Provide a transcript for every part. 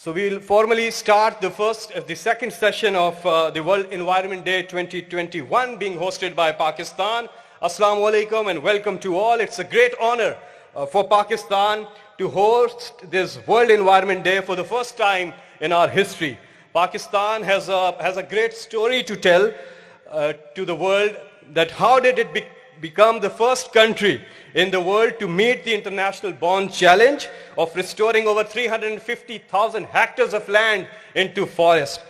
So we'll formally start the second session of the World Environment Day 2021 being hosted by Pakistan. Assalamu alaikum and welcome to all. It's a great honor for Pakistan to host this World Environment Day for the first time in our history. Pakistan has a great story to tell to the world, that how did it become the first country in the world to meet the international bond challenge of restoring over 350,000 hectares of land into forest,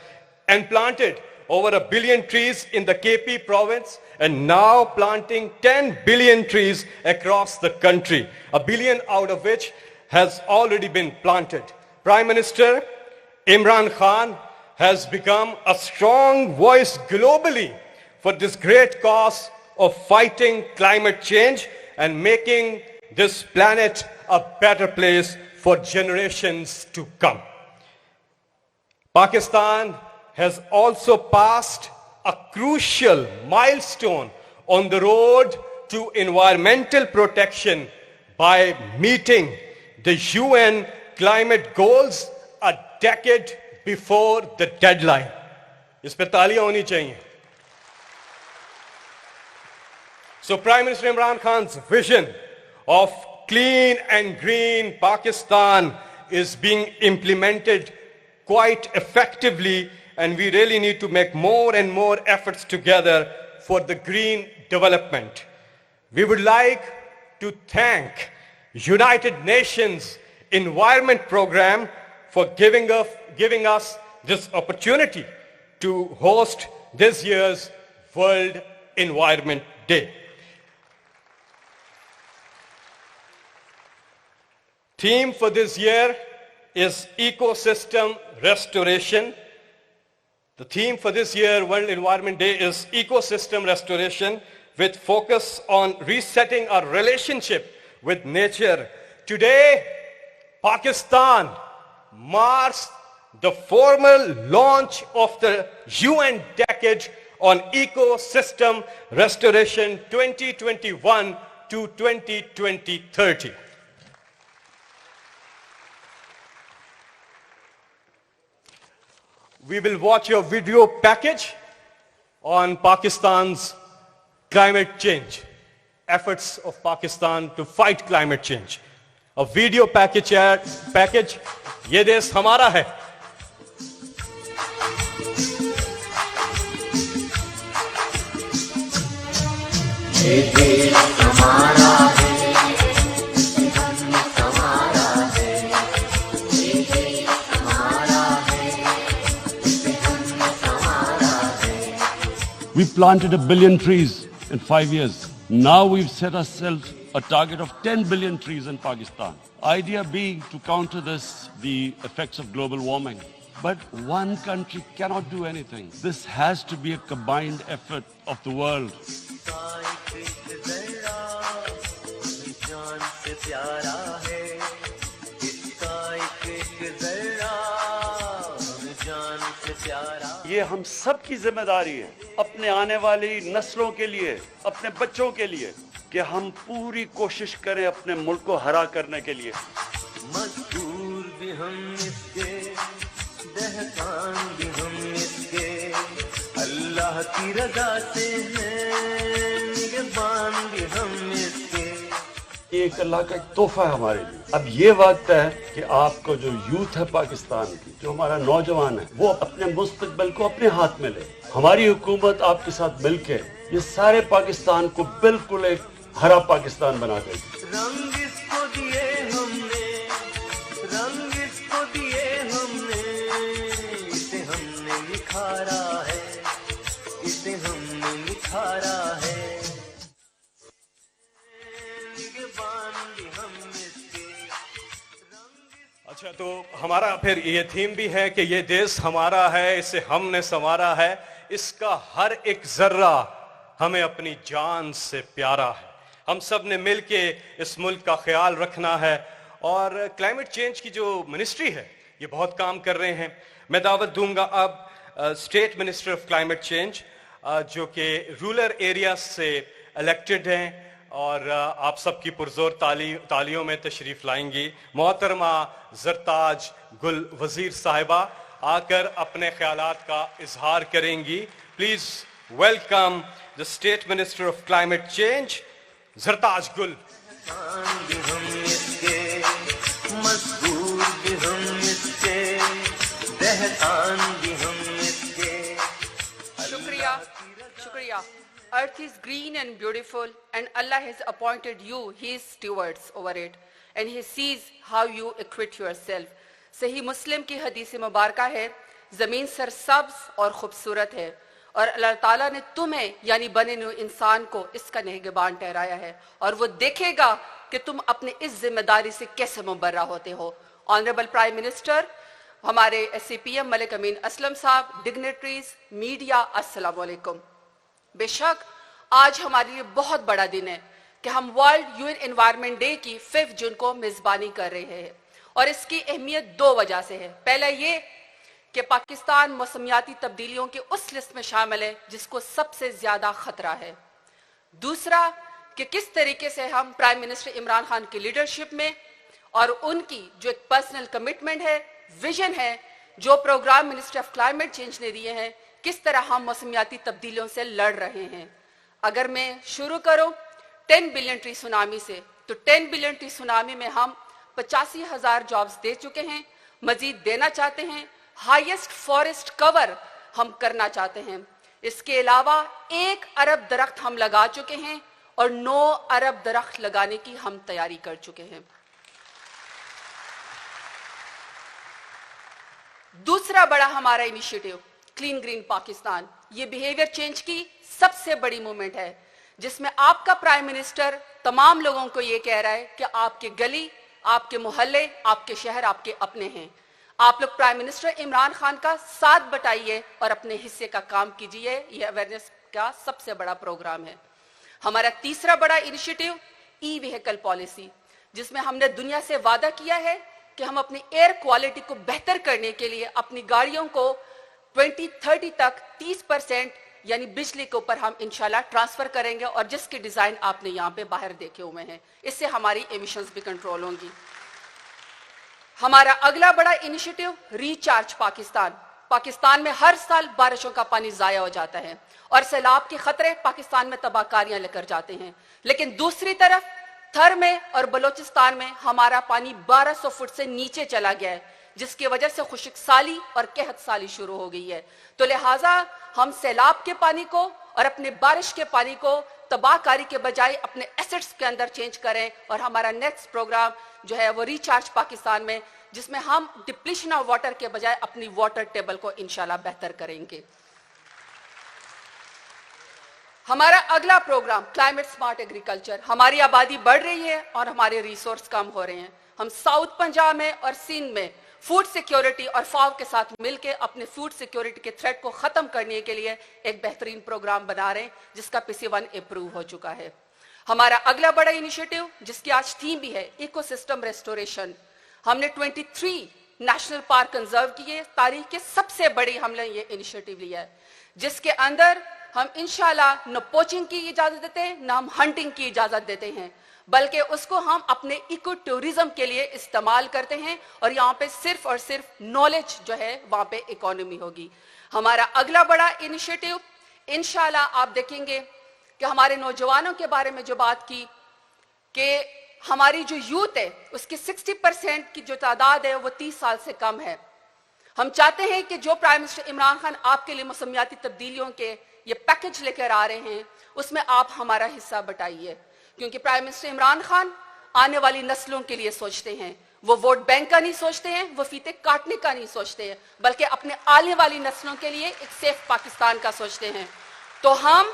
and planted over 1 billion trees in the KP province, and now planting 10 billion trees across the country, 1 billion out of which has already been planted. Prime Minister Imran Khan has become a strong voice globally for this great cause of fighting climate change and making this planet a better place for generations to come. Pakistan has also passed a crucial milestone on the road to environmental protection by meeting the UN climate goals a decade before the deadline. इस पे तालियां होनी चाहिए. So Prime Minister Imran Khan's vision of clean and green Pakistan is being implemented quite effectively, and we really need to make more and more efforts together for the green development. We would like to thank United Nations Environment Program for giving us this opportunity to host this year's World Environment Day. Theme for this year is ecosystem restoration. The theme for this year World Environment Day is ecosystem restoration, with focus on resetting our relationship with nature. Today, Pakistan marks the formal launch of the UN Decade on Ecosystem Restoration 2021 to 2030. We will watch your video package on Pakistan's climate change, efforts of Pakistan to fight climate change. A video package, ये देश हमारा है. ये देश हमारा है. We planted 1 billion trees in 5 years. Now we've set ourselves a target of 10 billion trees in Pakistan. Idea being to counter this, the effects of global warming. But one country cannot do anything. This has to be a combined effort of the world. ये हम सब की जिम्मेदारी है, अपने आने वाली नस्लों के लिए, अपने बच्चों के लिए, कि हम पूरी कोशिश करें अपने मुल्क को हरा करने के लिए. मजदूर भी हम इसके, दहकान भी हम इसके, अल्लाह की रज़ा से हैं, निगहबान भी हम इसके. ये एक अल्लाह का तोहफा है हमारे लिए. अब ये वक्त है कि आपको जो यूथ है पाकिस्तान की, जो हमारा नौजवान है, वो अपने मुस्तकबिल को अपने हाथ में ले. हमारी हुकूमत आपके साथ मिलके ये सारे पाकिस्तान को बिल्कुल एक हरा पाकिस्तान बना देगी. रंग इसको दिए हमने, रंग इसको दिए हमने, इसे हमने निखारा है, इसे हमने निखारा है. अच्छा, तो हमारा फिर ये थीम भी है कि ये देश हमारा है, इसे हमने संवारा है, इसका हर एक जर्रा हमें अपनी जान से प्यारा है. हम सब ने मिलके इस मुल्क का ख्याल रखना है. और क्लाइमेट चेंज की जो मिनिस्ट्री है ये बहुत काम कर रहे हैं. मैं दावत दूंगा अब state minister of climate change जो कि रूरल एरिया से इलेक्टेड हैं और आप सबकी पुरजोर तालियों में तशरीफ लाएंगी मोहतरमा जरताज गुल वजीर साहिबा आकर अपने ख्यालात का इजहार करेंगी। Please welcome the state minister of climate change Zartaj गुल। भी हम इसके मजबूर भी हम इसके दहकान भी हम इसके। शुक्रिया शुक्रिया। Earth is green and beautiful and Allah has appointed you his stewards over it and he sees how you acquit yourself. सही मुस्लिम की हदीस मुबारका है, जमीन सरसब्ज और खूबसूरत है और अल्लाह ताला ने तुम्हें यानी बने हुए इंसान को इसका निगहबान ठहराया है और वो देखेगा कि तुम अपने इस जिम्मेदारी से कैसे मुबर्रा होते हो। ऑनरेबल प्राइम मिनिस्टर, हमारे SCPM मलिक अमीन असलम साहब, डिग्नेटरीज, मीडिया, अस्सलाम वालेकुम। बेशक आज हमारे लिए बहुत बड़ा दिन है कि हम वर्ल्ड यूएन एनवायरनमेंट डे की 5 जून को मेजबानी कर रहे हैं और इसकी अहमियत 2 वजह से है। पहला ये कि पाकिस्तान मौसमियाती तब्दीलियों की उस लिस्ट में शामिल है जिसको सबसे ज्यादा खतरा है। दूसरा कि किस तरीके से हम प्राइम मिनिस्टर इमरान खान की लीडरशिप में और उनकी जो एक पर्सनल कमिटमेंट है, विजन है, जो programme ministry of climate change ने दिए हैं, किस तरह हम मौसमियाती तब्दीलियों से लड़ रहे हैं। अगर मैं शुरू करूं 10 बिलियन ट्री सुनामी से, तो 10 बिलियन ट्री सुनामी में हम 85,000 जॉब्स दे चुके हैं, मजीद देना चाहते हैं, हाईएस्ट फॉरेस्ट कवर हम करना चाहते हैं। इसके अलावा 1 अरब दरख्त हम लगा चुके हैं और 9 अरब दरख्त लगाने की हम तैयारी कर चुके हैं। दूसरा बड़ा हमारा इनिशिएटिव क्लीन ग्रीन पाकिस्तान, ये बिहेवियर चेंज की सबसे बड़ी मूवमेंट है जिसमें आपका प्राइम मिनिस्टर तमाम लोगों को ये कह रहा है कि आपके गली, आपके मोहल्ले, आपके शहर आपके अपने हैं। आप लोग प्राइम मिनिस्टर इमरान खान का साथ बटाइए और अपने हिस्से का काम कीजिए। यह अवेयरनेस का सबसे बड़ा प्रोग्राम है। हमारा तीसरा बड़ा इनिशिएटिव ई व्हीकल पॉलिसी, जिसमें हमने दुनिया से वादा किया है कि हम अपनी एयर क्वालिटी को बेहतर करने के लिए अपनी गाड़ियों को 2030 तक 30% यानी बिजली के ऊपर हम इंशाल्लाह ट्रांसफर करेंगे और जिसके डिजाइन आपने यहाँ पे बाहर देखे हुए हैं। इससे हमारी एमिशंस भी कंट्रोल होंगी। हमारा अगला बड़ा इनिशिएटिव रिचार्ज पाकिस्तान। पाकिस्तान में हर साल बारिशों का पानी जाया हो जाता है और सैलाब के खतरे पाकिस्तान में तबाहकारियां लेकर जाते हैं, लेकिन दूसरी तरफ थर में और बलोचिस्तान में हमारा पानी 1200 फुट से नीचे चला गया है, जिसकी वजह से खुश्क साली और कहत साली शुरू हो गई है। तो लिहाजा हम सैलाब के पानी को और अपने बारिश के पानी को तबाहकारी के बजाय अपने एसेट्स के अंदर चेंज करें और हमारा नेक्स्ट प्रोग्राम जो है वो रिचार्ज पाकिस्तान में, जिसमें हम डिप्लीशन ऑफ वाटर के बजाय अपनी वाटर टेबल को इंशाल्लाह बेहतर करेंगे। हमारा अगला प्रोग्राम क्लाइमेट स्मार्ट एग्रीकल्चर। हमारी आबादी बढ़ रही है और हमारे रिसोर्स कम हो रहे हैं। हम साउथ पंजाब में और सिंध में फूड सिक्योरिटी और फाव के साथ मिलकर अपने फूड सिक्योरिटी के थ्रेट को खत्म करने के लिए एक बेहतरीन प्रोग्राम बना रहे हैं, जिसका PC1 अप्रूव हो चुका है। हमारा अगला बड़ा इनिशिएटिव, जिसकी आज थीम भी है इकोसिस्टम रेस्टोरेशन, हमने 23 नेशनल पार्क कंजर्व किए। तारीख के सबसे बड़ी हमने ये इनिशिएटिव लिया है, जिसके अंदर हम इंशाल्लाह न पोचिंग की इजाजत देते हैं, न हम हंटिंग की इजाजत देते हैं, बल्कि उसको हम अपने इको टूरिज्म के लिए इस्तेमाल करते हैं और यहाँ पे सिर्फ और सिर्फ नॉलेज जो है वहाँ पे इकोनॉमी होगी। हमारा अगला बड़ा इनिशिएटिव इंशाल्लाह आप देखेंगे कि हमारे नौजवानों के बारे में जो बात की कि हमारी जो यूथ है उसकी 60% की जो तादाद है वो 30 साल से कम है। हम चाहते हैं कि जो प्राइम मिनिस्टर इमरान खान आपके लिए मौसमियाती तब्दीलियों के ये पैकेज लेकर आ रहे हैं, उसमें आप हमारा हिस्सा बटाइए, क्योंकि प्राइम मिनिस्टर इमरान खान आने वाली नस्लों के लिए सोचते हैं। वो वोट बैंक का नहीं सोचते हैं, वो फीते काटने का नहीं सोचते हैं, बल्कि अपने आने वाली नस्लों के लिए एक सेफ पाकिस्तान का सोचते हैं। तो हम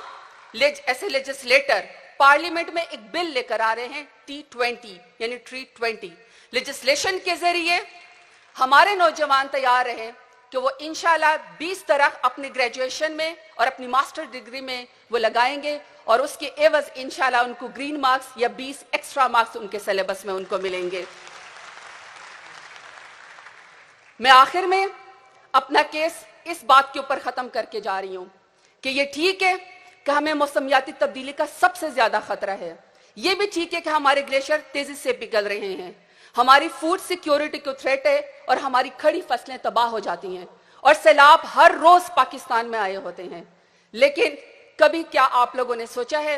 ऐसे लेजिस्लेटर पार्लियामेंट में एक बिल लेकर आ रहे हैं T20 यानी ट्री 20 लेजिस्लेशन के जरिए हमारे नौजवान तैयार रहे कि वो इंशाल्लाह 20 तरह अपने ग्रेजुएशन में और अपनी मास्टर डिग्री में वो लगाएंगे और उसके एवज इंशाल्लाह उनको ग्रीन मार्क्स या 20 एक्स्ट्रा मार्क्स उनके सिलेबस में उनको मिलेंगे। मैं आखिर में अपना केस इस बात के ऊपर खत्म करके जा रही हूं कि ये ठीक है कि हमें मौसमियाती तब्दीली का सबसे ज्यादा खतरा है, ये भी ठीक है कि हमारे ग्लेशियर तेजी से पिघल रहे हैं, हमारी फूड सिक्योरिटी को थ्रेट है और हमारी खड़ी फसलें तबाह हो जाती हैं और सैलाब हर रोज पाकिस्तान में आए होते हैं। लेकिन कभी क्या आप लोगों ने सोचा है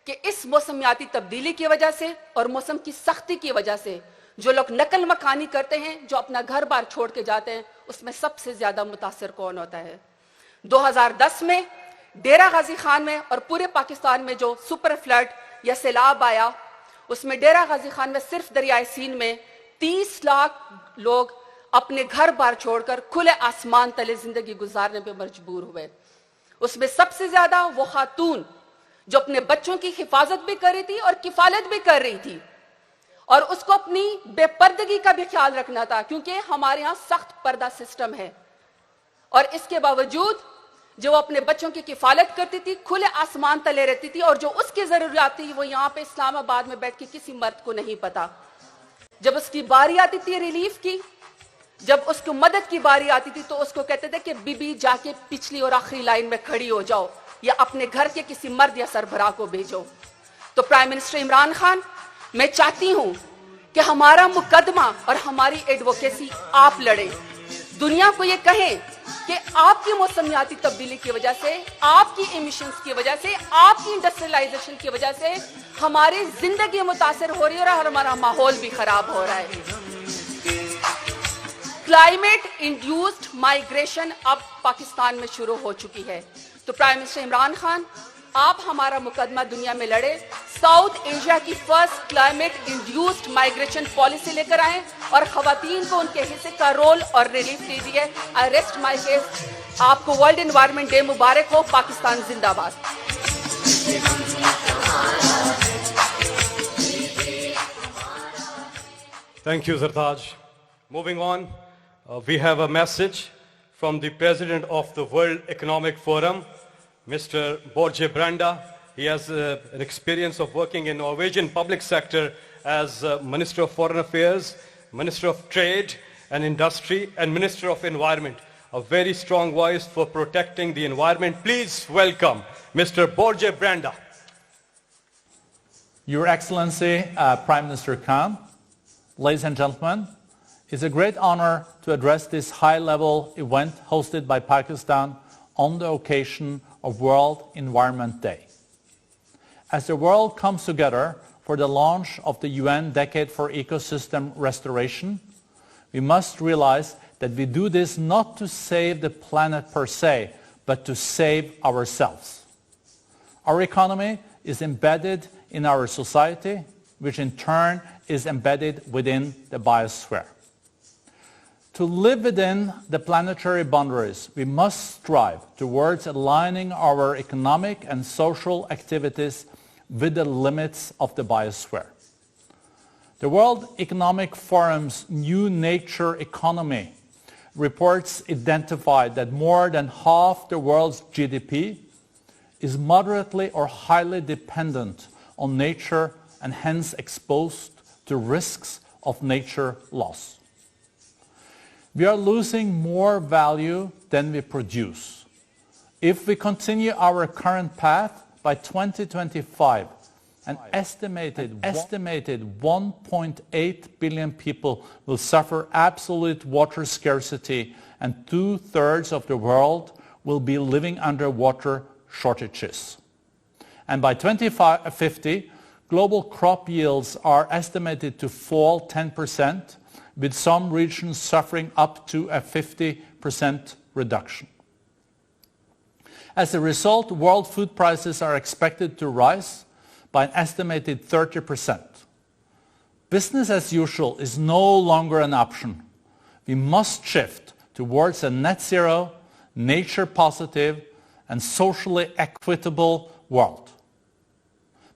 कि इस मौसमियाती तब्दीली की वजह से और मौसम की सख्ती की वजह से जो लोग नकल मकानी करते हैं, जो अपना घर बार छोड़ के जाते हैं, उसमें सबसे ज्यादा मुतासिर कौन होता है? 2010 में डेरा गाजी खान में और पूरे पाकिस्तान में जो सुपर फ्लड या सैलाब आया, उसमें डेरा गाजी खान में सिर्फ दरियाए सीन में 30 लाख लोग अपने घर बार छोड़कर खुले आसमान तले जिंदगी गुजारने पे मजबूर हुए। उसमें सबसे ज्यादा वो खातून जो अपने बच्चों की हिफाजत भी कर रही थी और किफालत भी कर रही थी, और उसको अपनी बेपर्दगी का भी ख्याल रखना था, क्योंकि हमारे यहाँ सख्त पर्दा सिस्टम है। और इसके बावजूद जो अपने बच्चों की किफालत करती थी, खुले आसमान तले रहती थी, और जो उसकी जरूरियात थी वो यहाँ पे इस्लामाबाद में बैठ के किसी मर्द को नहीं पता। जब उसकी बारी आती थी रिलीफ की, जब उसको मदद की बारी आती थी, तो उसको कहते थे कि बीबी जाके पिछली और आखिरी लाइन में खड़ी हो जाओ या अपने घर के किसी मर्द या सरबराह को भेजो। तो प्राइम मिनिस्टर इमरान खान, मैं चाहती हूं कि हमारा मुकदमा और हमारी एडवोकेसी आप लड़ें, दुनिया को ये कहें कि आपकी मौसमियाती तब्दीली की वजह से, आपकी एमिशंस की वजह से, आपकी इंडस्ट्रियलाइजेशन की वजह से हमारी जिंदगी मुतासिर हो रही है और हमारा माहौल भी खराब हो रहा है। क्लाइमेट इंड्यूस्ड माइग्रेशन अब पाकिस्तान में शुरू हो चुकी है। तो प्राइम मिनिस्टर इमरान खान, आप हमारा मुकदमा दुनिया में लड़े, साउथ एशिया की first climate induced migration policy लेकर आए और खवातीन को उनके हिस्से का रोल और रिलीफ दीजिए। आई रेस्ट माई केस। आपको वर्ल्ड एनवायरनमेंट डे मुबारक हो। पाकिस्तान जिंदाबाद। Thank you, Zartaj. Moving on, we have a message from the President of the World Economic Forum, Mr. Borje Branda. He has an experience of working in Norwegian public sector as Minister of Foreign Affairs, Minister of Trade and Industry, and Minister of Environment. A very strong voice for protecting the environment. Please welcome Mr. Borje Branda. Your Excellency, Prime Minister Khan, ladies and gentlemen, it's a great honor to address this high-level event hosted by Pakistan on the occasion of World Environment Day. As the world comes together for the launch of the UN Decade for Ecosystem Restoration, we must realize that we do this not to save the planet per se, but to save ourselves. Our economy is embedded in our society, which in turn is embedded within the biosphere. To live within the planetary boundaries, we must strive towards aligning our economic and social activities with the limits of the biosphere. The World Economic Forum's New Nature Economy reports identified that more than half the world's GDP is moderately or highly dependent on nature and hence exposed to risks of nature loss. We are losing more value than we produce. If we continue our current path, by 2025, an estimated 1.8 billion people will suffer absolute water scarcity, and 2/3 of the world will be living under water shortages. And by 2050, global crop yields are estimated to fall 10%, with some regions suffering up to a 50% reduction. As a result, world food prices are expected to rise by an estimated 30%. Business as usual is no longer an option. We must shift towards a net zero, nature positive, and socially equitable world.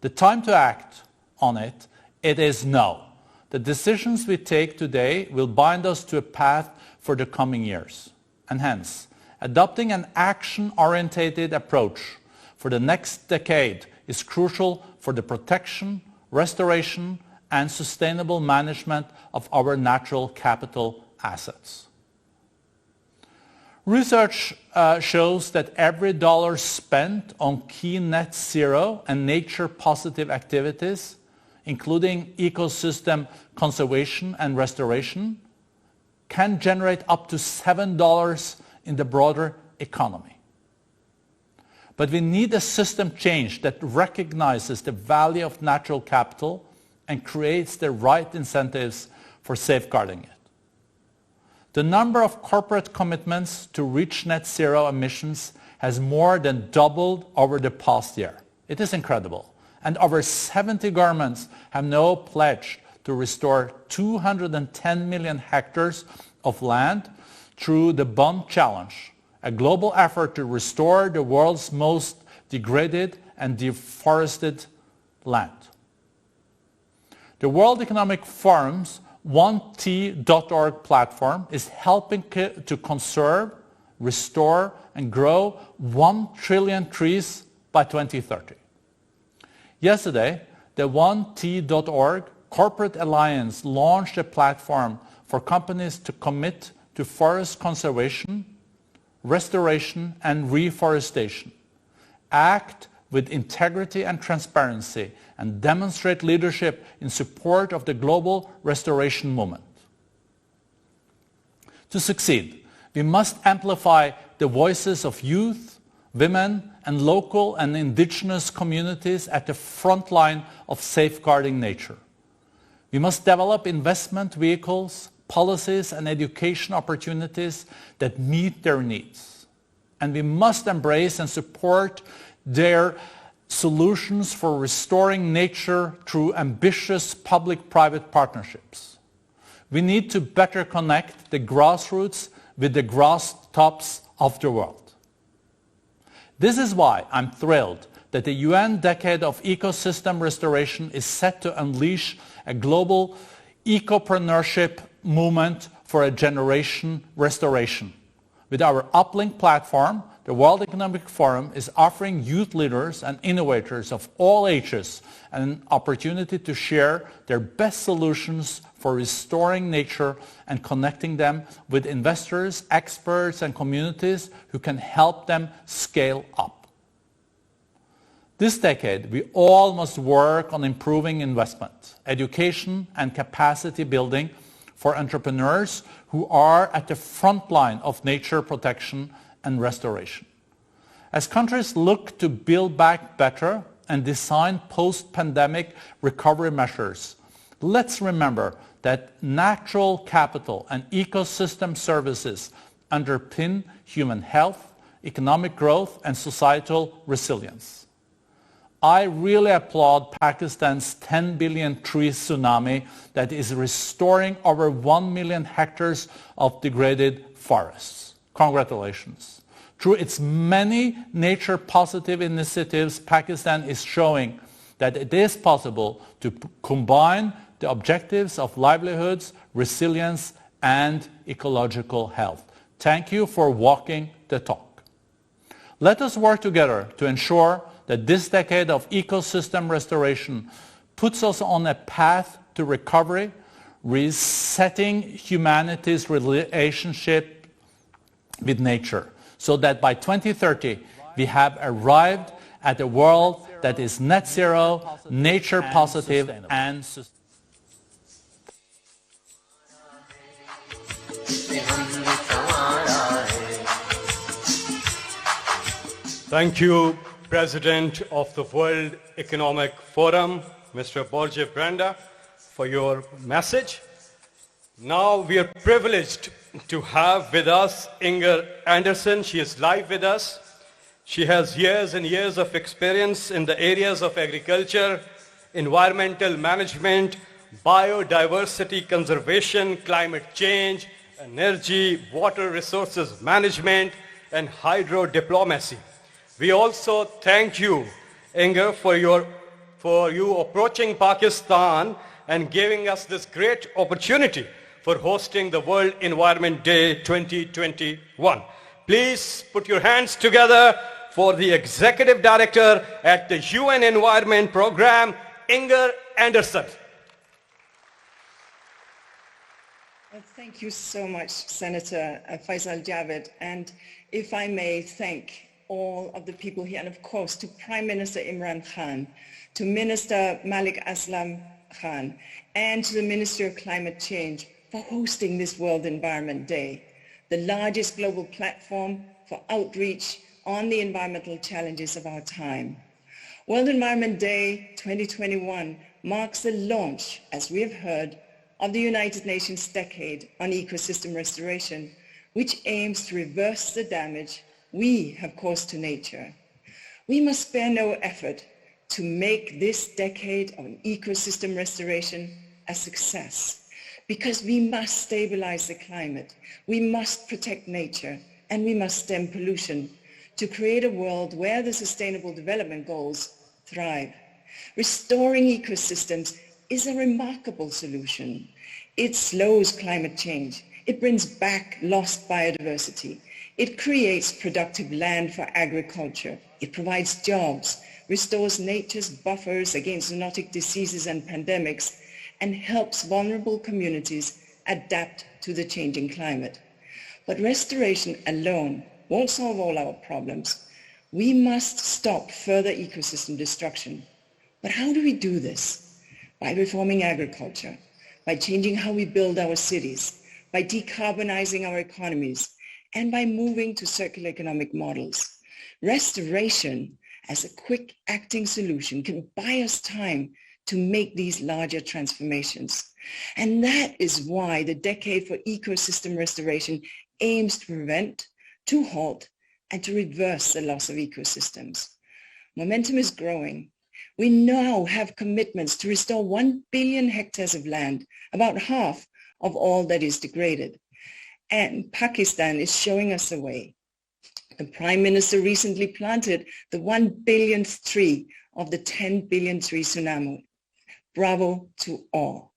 The time to act on it is now. The decisions we take today will bind us to a path for the coming years. And hence, adopting an action-oriented approach for the next decade is crucial for the protection, restoration, and sustainable management of our natural capital assets. Research shows that every dollar spent on key net zero and nature-positive activities, including ecosystem conservation and restoration, can generate up to $7 in the broader economy. But we need a system change that recognizes the value of natural capital and creates the right incentives for safeguarding it. The number of corporate commitments to reach net zero emissions has more than doubled over the past year. It is incredible. And over 70 governments have now pledged to restore 210 million hectares of land through the Bond Challenge, a global effort to restore the world's most degraded and deforested land. The World Economic Forum's OneT.org platform is helping to conserve, restore, and grow 1 trillion trees by 2030. Yesterday, the OneT.org Corporate Alliance launched a platform for companies to commit to forest conservation, restoration, and reforestation, act with integrity and transparency, and demonstrate leadership in support of the global restoration movement. To succeed, we must amplify the voices of youth, women, and local and indigenous communities at the front line of safeguarding nature. We must develop investment vehicles, policies, and education opportunities that meet their needs. And we must embrace and support their solutions for restoring nature through ambitious public-private partnerships. We need to better connect the grassroots with the grass tops of the world. This is why I'm thrilled that the UN Decade of Ecosystem Restoration is set to unleash a global ecopreneurship movement for a generation restoration. With our Uplink platform, the World Economic Forum is offering youth leaders and innovators of all ages an opportunity to share their best solutions for restoring nature and connecting them with investors, experts, and communities who can help them scale up. This decade, we all must work on improving investment, education, and capacity building for entrepreneurs who are at the front line of nature protection and restoration. As countries look to build back better and design post-pandemic recovery measures, let's remember that natural capital and ecosystem services underpin human health, economic growth, and societal resilience. I really applaud Pakistan's 10 billion tree tsunami that is restoring over 1 million hectares of degraded forests. Congratulations. Through its many nature-positive initiatives, Pakistan is showing that it is possible to combine the objectives of livelihoods, resilience, and ecological health. Thank you for walking the talk. Let us work together to ensure that this decade of ecosystem restoration puts us on a path to recovery, resetting humanity's relationship with nature, so that by 2030 we have arrived at a world that is net zero, nature positive, and sustainable. Thank you, President of the World Economic Forum, Mr. Borje Brenda, for your message. Now we are privileged to have with us Inger Anderson. She is live with us. She has years and years of experience in the areas of agriculture, environmental management, biodiversity conservation, climate change, energy, water resources management, and hydro diplomacy. We also thank you, Inger, for you approaching Pakistan and giving us this great opportunity for hosting the World Environment Day 2021. Please put your hands together for the Executive Director at the UN Environment Program, Inger Anderson. Well, thank you so much, Senator Faisal Javed. And if I may thank all of the people here, and of course to Prime Minister Imran Khan, to Minister Malik Aslam Khan, and to the Ministry of Climate Change for hosting this World Environment Day, the largest global platform for outreach on the environmental challenges of our time. World Environment Day 2021 marks the launch, as we have heard, of the United Nations Decade on Ecosystem Restoration, which aims to reverse the damage we have caused to nature. We must spare no effort to make this decade on ecosystem restoration a success, because we must stabilize the climate, we must protect nature, and we must stem pollution to create a world where the Sustainable Development Goals thrive. Restoring ecosystems is a remarkable solution. It slows climate change. It brings back lost biodiversity. It creates productive land for agriculture. It provides jobs, restores nature's buffers against zoonotic diseases and pandemics, and helps vulnerable communities adapt to the changing climate. But restoration alone won't solve all our problems. We must stop further ecosystem destruction. But how do we do this? By reforming agriculture, by changing how we build our cities, by decarbonizing our economies, and by moving to circular economic models. Restoration as a quick acting solution can buy us time to make these larger transformations. And that is why the Decade for Ecosystem Restoration aims to prevent, to halt, and to reverse the loss of ecosystems. Momentum is growing. We now have commitments to restore 1 billion hectares of land, about half of all that is degraded. And Pakistan is showing us the way. The Prime Minister recently planted the 1 billionth tree of the 10 billion tree tsunami. Bravo to all.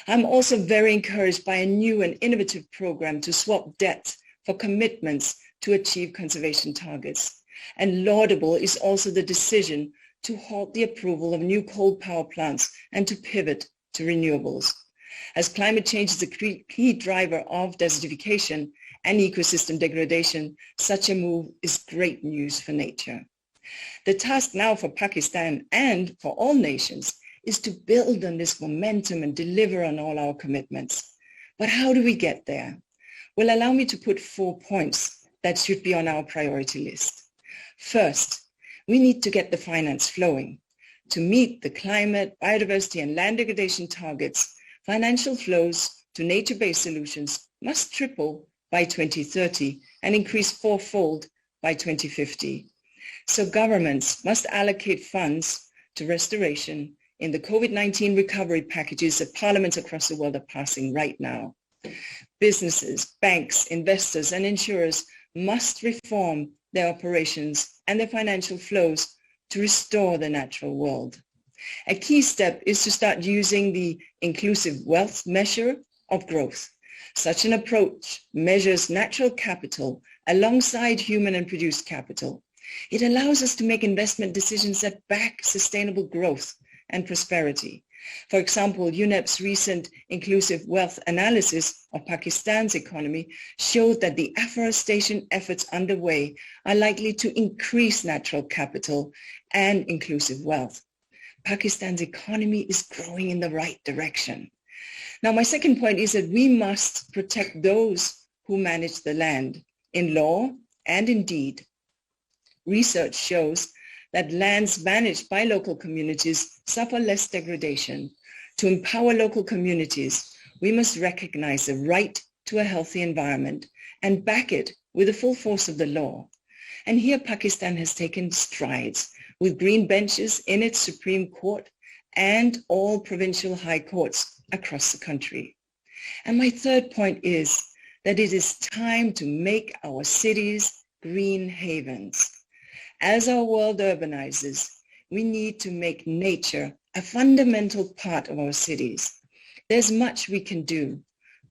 I'm also very encouraged by a new and innovative program to swap debts for commitments to achieve conservation targets. And laudable is also the decision to halt the approval of new coal power plants and to pivot to renewables. As climate change is a key driver of desertification and ecosystem degradation, such a move is great news for nature. The task now for Pakistan and for all nations is to build on this momentum and deliver on all our commitments. But how do we get there? Well, allow me to put 4 points that should be on our priority list. First, we need to get the finance flowing. To meet the climate, biodiversity, and land degradation targets, financial flows to nature-based solutions must triple by 2030 and increase fourfold by 2050. So governments must allocate funds to restoration in the COVID-19 recovery packages that parliaments across the world are passing right now. Businesses, banks, investors, and insurers must reform their operations and their financial flows to restore the natural world. A key step is to start using the inclusive wealth measure of growth. Such an approach measures natural capital alongside human and produced capital. It allows us to make investment decisions that back sustainable growth and prosperity. For example, UNEP's recent inclusive wealth analysis of Pakistan's economy showed that the afforestation efforts underway are likely to increase natural capital and inclusive wealth. Pakistan's economy is growing in the right direction. Now, my second point is that we must protect those who manage the land in law and in deed. Research shows that lands managed by local communities suffer less degradation. To empower local communities, we must recognize the right to a healthy environment and back it with the full force of the law. And here Pakistan has taken strides with green benches in its Supreme Court and all provincial high courts across the country. And my third point is that it is time to make our cities green havens. As our world urbanizes, we need to make nature a fundamental part of our cities. There's much we can do: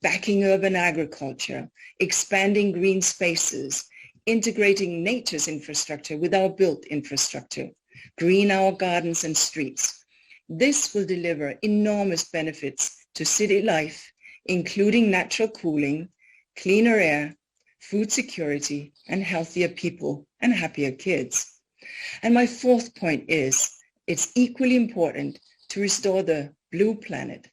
backing urban agriculture, expanding green spaces, integrating nature's infrastructure with our built infrastructure, green our gardens and streets. This will deliver enormous benefits to city life, including natural cooling, cleaner air, food security, and healthier people and happier kids. And my fourth point is, it's equally important to restore the blue planet.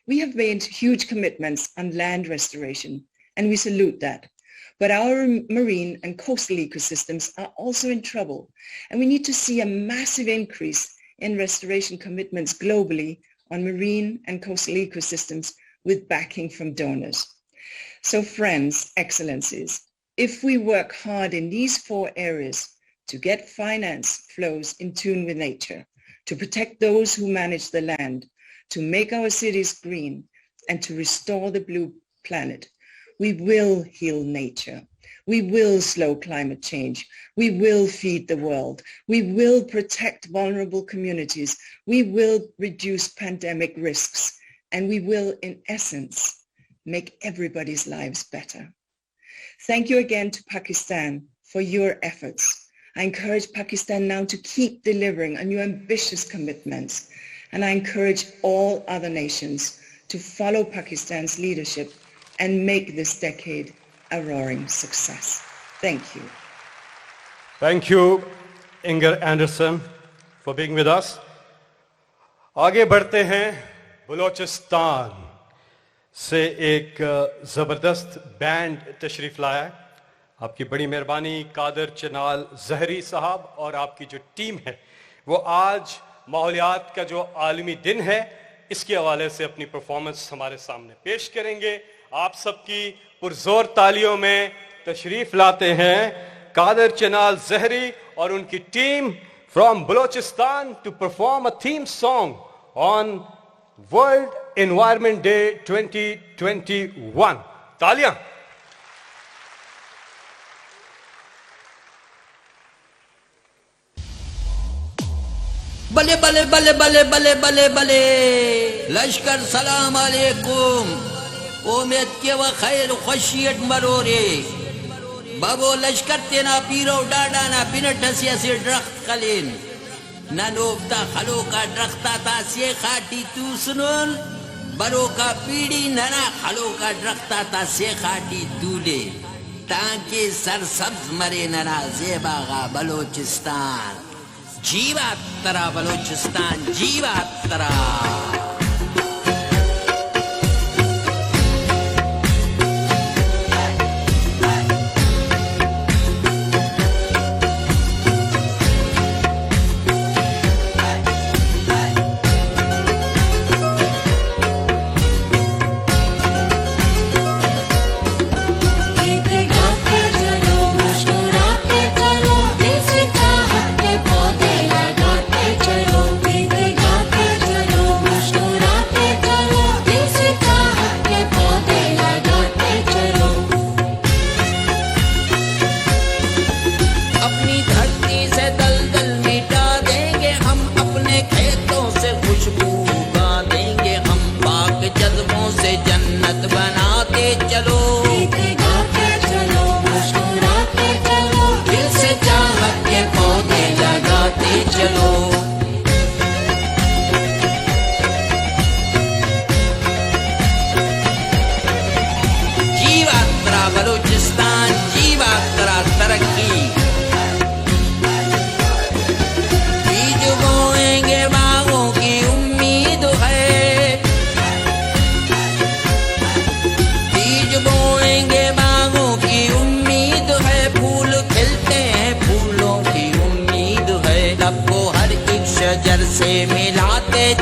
We have made huge commitments on land restoration, and we salute that. But our marine and coastal ecosystems are also in trouble, and we need to see a massive increase in restoration commitments globally on marine and coastal ecosystems with backing from donors. So friends, excellencies, if we work hard in these four areas to get finance flows in tune with nature, to protect those who manage the land, to make our cities green, and to restore the blue planet, we will heal nature. We will slow climate change. We will feed the world. We will protect vulnerable communities. We will reduce pandemic risks. And we will, in essence, make everybody's lives better. Thank you again to Pakistan for your efforts. I encourage Pakistan now to keep delivering on your ambitious commitments. And I encourage all other nations to follow Pakistan's leadership and make this decade a roaring success. Thank you. Thank you, Inger Anderson, for being with us. आगे बढ़ते हैं, बलोचिस्तान से एक ज़बरदस्त band तशरीफ़ लाया है. आपकी बड़ी मेहरबानी कादर चनाल जहरी साहब और आपकी जो टीम है वो आज माहौलियात का जो आलमी दिन है इसके हवाले से अपनी परफॉर्मेंस हमारे सामने पेश करेंगे. आप सबकी पुरजोर तालियों में तशरीफ लाते हैं कादर चनाल जहरी और उनकी team from Balochistan to perform a theme song on World Environment Day 2021. तालियां. बले बले बले बले बले बले बले लश्कर सलाम अलैकुम उम्मीद के व खैर खुशियत मरोरे बाबो लश्कर तेना पीरो डाडा ना पिनट से दरख्त कलीन ना नोबता खलो का दरख्ता ता से खाटी तू सुनल बरो का पीड़ी नना खलो का दरख्ता ता से खाटी दूले ताकि सरसब्ज मरे नना ज़ेबागा बलोचिस्तान जीवात तरा बलोचिस्तान जीवात तरा.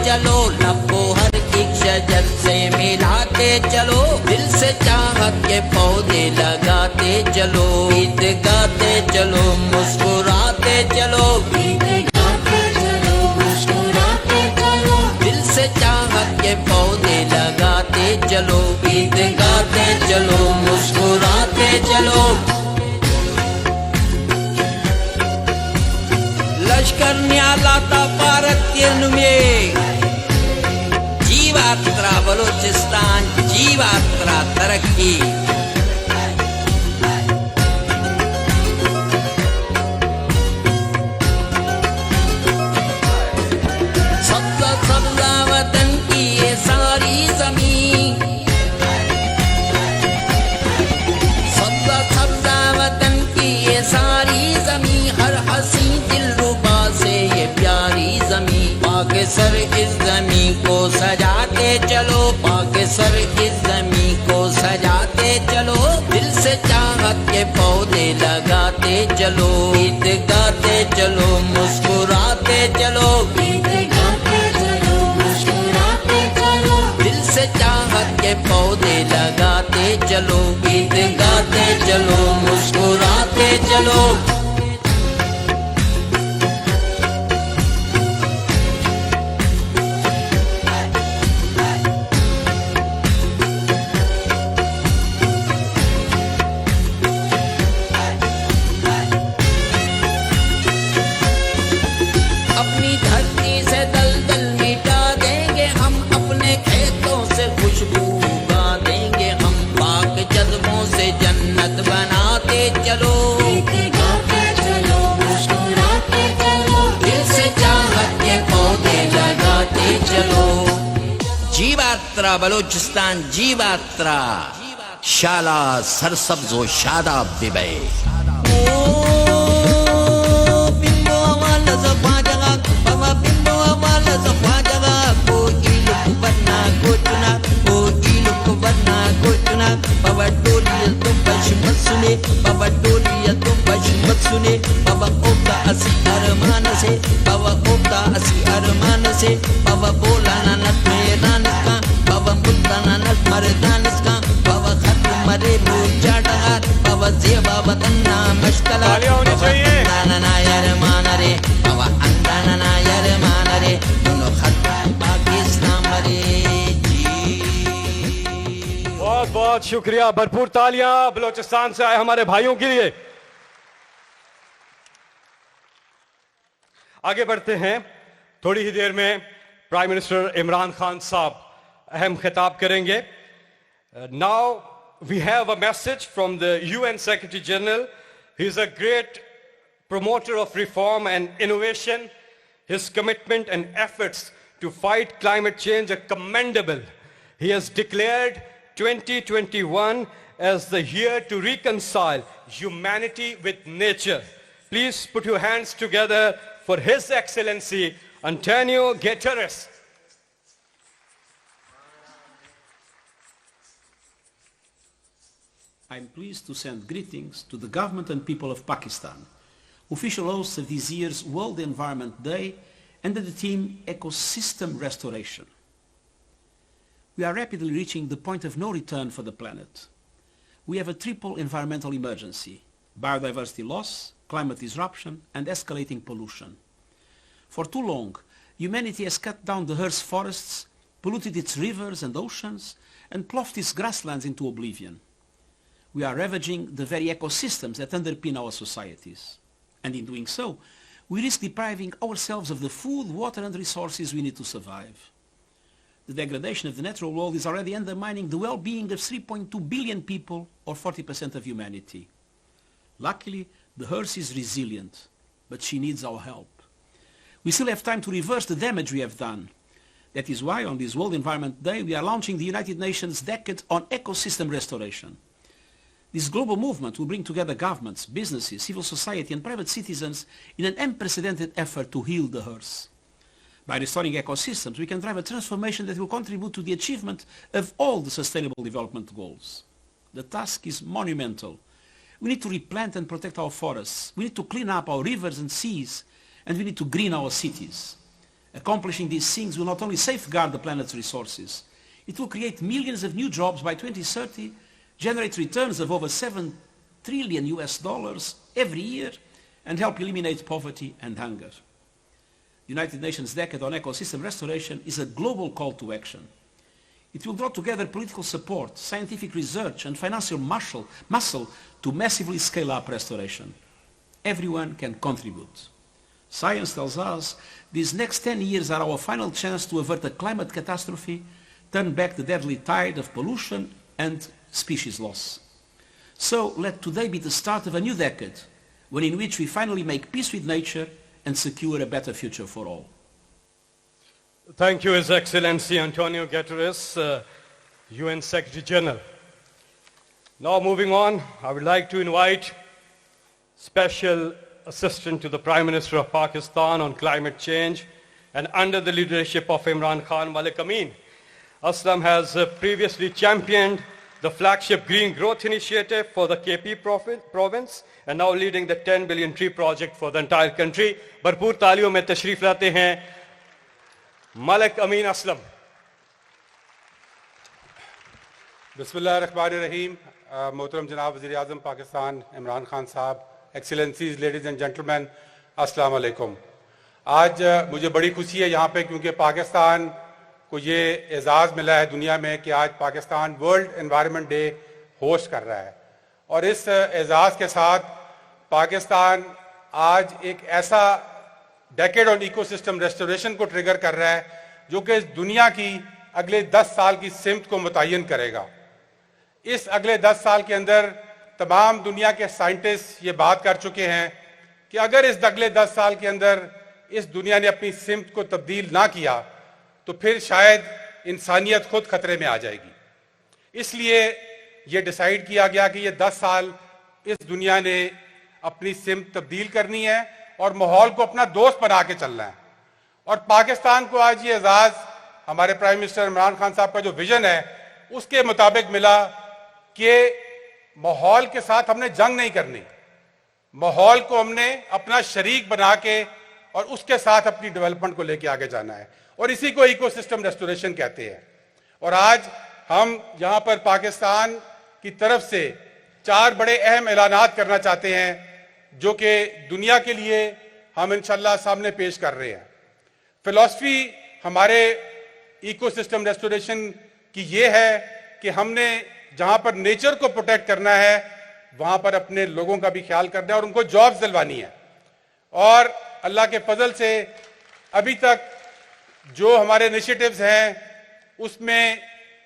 चलो लबो हर एक शजर से मिलाते चलो दिल से चाहत के पौधे लगाते चलो गीत गाते चलो मुस्कुराते चलो गीत गाते चलो मुस्कुराते चलो दिल से चाहत के पौधे लगाते चलो गीत गाते चलो मुस्कुराते चलो. लश्कर न्यालाता भारत में जीवात्रा बलोचिस्तान जीवात्रा तरक्की. सब्जा सब्जा वतन की ये सारी जमीन चलो, गीत गाते चलो, मुस्कुराते चलो, गीत गाते चलो, मुस्कुराते चलो, दिल से चाहत के पौधे लगाते चलो, गीत गाते चलो, मुस्कुराते चलो। अपनी धरती से दलदल मिटा देंगे हम, अपने खेतों से खुशबू उगा देंगे हम, पाक जज्बों से जन्नत बनाते चलो, गीत गाते चलो, मुस्कुराते चलो, दिल से चाहत के पौधे लगाते चलो। जीवात्रा बलूचिस्तान, जीवात्रा शाला सरसब्ज व शादाब बिबे। Baba Doli तुम बश मत सुने, बाबा डोली तुम बश मत सुने, बाबा ओका असी अरमान से, बाबा ओका असी अरमान से, बाबा बोला नानक मेरान का, बाबा मुद्दा नानक मरदान का, बाबा खत मरे मुझा डहार, बाबा जेबा वतन्ना मशकला, नाना यार मान रे, बाबा अंदा नाना यार मान रे, दोनों खत पाकिस्तान मरे। बहुत बहुत शुक्रिया, भरपूर तालियां बलोचिस्तान से आए हमारे भाइयों के लिए। आगे बढ़ते हैं, थोड़ी ही देर में प्राइम मिनिस्टर इमरान खान साहब अहम खिताब करेंगे। Now we have a message from the UN Secretary General. He is a great promoter of reform and innovation. His commitment and efforts to fight climate change are commendable. He has declared 2021 as the year to reconcile humanity with nature. Please put your hands together for His Excellency Antonio Guterres. I am pleased to send greetings to the government and people of Pakistan, official hosts of this year's World Environment Day under the theme Ecosystem Restoration. We are rapidly reaching the point of no return for the planet. We have a triple environmental emergency: biodiversity loss, climate disruption, and escalating pollution. For too long, humanity has cut down the Earth's forests, polluted its rivers and oceans, and ploughed its grasslands into oblivion. We are ravaging the very ecosystems that underpin our societies. And in doing so, we risk depriving ourselves of the food, water, and resources we need to survive. The degradation of the natural world is already undermining the well-being of 3.2 billion people, or 40% of humanity. Luckily, the Earth is resilient, but she needs our help. We still have time to reverse the damage we have done. That is why, on this World Environment Day, we are launching the United Nations Decade on Ecosystem Restoration. This global movement will bring together governments, businesses, civil society, and private citizens in an unprecedented effort to heal the Earth. By restoring ecosystems, we can drive a transformation that will contribute to the achievement of all the Sustainable Development Goals. The task is monumental. We need to replant and protect our forests. We need to clean up our rivers and seas, and we need to green our cities. Accomplishing these things will not only safeguard the planet's resources, it will create millions of new jobs by 2030, generate returns of over $7 trillion every year, and help eliminate poverty and hunger. The United Nations Decade on Ecosystem Restoration is a global call to action. It will draw together political support, scientific research, and financial muscle to massively scale up restoration. Everyone can contribute. Science tells us these next 10 years are our final chance to avert a climate catastrophe, turn back the deadly tide of pollution and species loss. So let today be the start of a new decade, one in which we finally make peace with nature and secure a better future for all. Thank you, His Excellency Antonio Guterres, UN Secretary General. Now moving on, I would like to invite Special Assistant to the Prime Minister of Pakistan on climate change, and under the leadership of Imran Khan, Malik Amin. Aslam has previously championed the flagship Green Growth Initiative for the KP province, and now leading the 10 billion tree project for the entire country. भरपूर तालियों में तशरीफ लाते हैं मलिक अमीन असलम. बिस्मिल्लाहिर्रहमानिर्रहीम. मोहतरम जनाब वज़ीर आज़म पाकिस्तान इमरान खान साहब, एक्सीलेंसीज, लेडीज़ एंड जेंटलमैन, अस्सलाम वालेकुम. आज मुझे बड़ी खुशी है यहाँ पे, क्योंकि पाकिस्तान को ये एजाज़ मिला है दुनिया में कि आज Pakistan world Environment day host कर रहा है. और इस एजाज़ के साथ पाकिस्तान आज एक ऐसा डेकेड ऑन इकोसिस्टम रेस्टोरेशन को ट्रिगर कर रहा है जो कि दुनिया की अगले 10 साल की सिमत को मुतय्यन करेगा. इस अगले 10 साल के अंदर तमाम दुनिया के साइंटिस्ट ये बात कर चुके हैं कि अगर इस अगले 10 साल के अंदर इस दुनिया ने अपनी सिमत को तब्दील ना किया तो फिर शायद इंसानियत खुद खतरे में आ जाएगी. इसलिए ये डिसाइड किया गया कि ये 10 साल इस दुनिया ने अपनी सिमत तब्दील करनी है और माहौल को अपना दोस्त बना के चलना है. और पाकिस्तान को आज ये एजाज़ हमारे प्राइम मिनिस्टर इमरान खान साहब का जो विजन है उसके मुताबिक मिला कि माहौल के साथ हमने जंग नहीं करनी, माहौल को हमने अपना शरीक बना के और उसके साथ अपनी डेवलपमेंट को लेके आगे जाना है. और इसी को इकोसिस्टम रेस्टोरेशन कहते हैं. और आज हम यहाँ पर पाकिस्तान की तरफ से 4 बड़े अहम ऐलानात करना चाहते हैं जो कि दुनिया के लिए हम इंशाल्लाह सामने पेश कर रहे हैं. फिलॉसफी हमारे इकोसिस्टम रेस्टोरेशन की ये है कि हमने जहां पर नेचर को प्रोटेक्ट करना है वहां पर अपने लोगों का भी ख्याल करना है और उनको जॉब्स दिलवानी है. और अल्लाह के फजल से अभी तक जो हमारे इनिशिएटिव्स हैं उसमें